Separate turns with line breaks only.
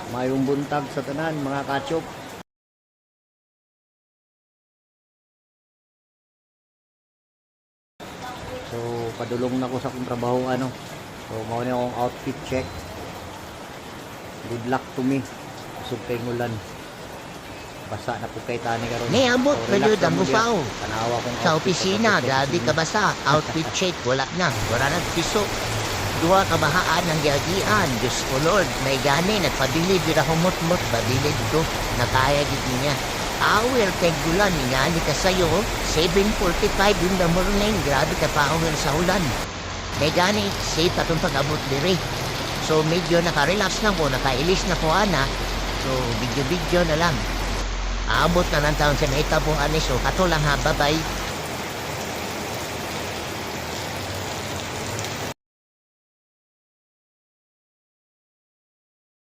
Mayong buntag sa tanan mga kachop. So padulong na ko sa akong trabaho ano. So mao ni akong outfit check. Good luck to me. Usog kay ngulan. Basa na po kay tani karon.
Niabot
So,
so,
relax
ang
lang mo
upaw.
diya. Tanawa kong
Sa
outfit,
opisina,
outfit check
grabe
sa
ka basta. Outfit check, wala na. Wala na piso. Duha ka bahaan ng giagian. Diyos ko Lord, may gani. Nagpabilid yun ako mut-mut. Babilid ko. Nakaya gid niya. Awir kay gulan. Ingani ka sa'yo. 7:45 in the morning. Grabe ka pa awir sa ulan. May gani. Safe atong pag-abot diri. So medyo naka-relax na ko. Naka-ilis na ko ana. So video-video na lang. Aabot na ng taon sa naitabuhan ni. So kato lang ha. Bye-bye.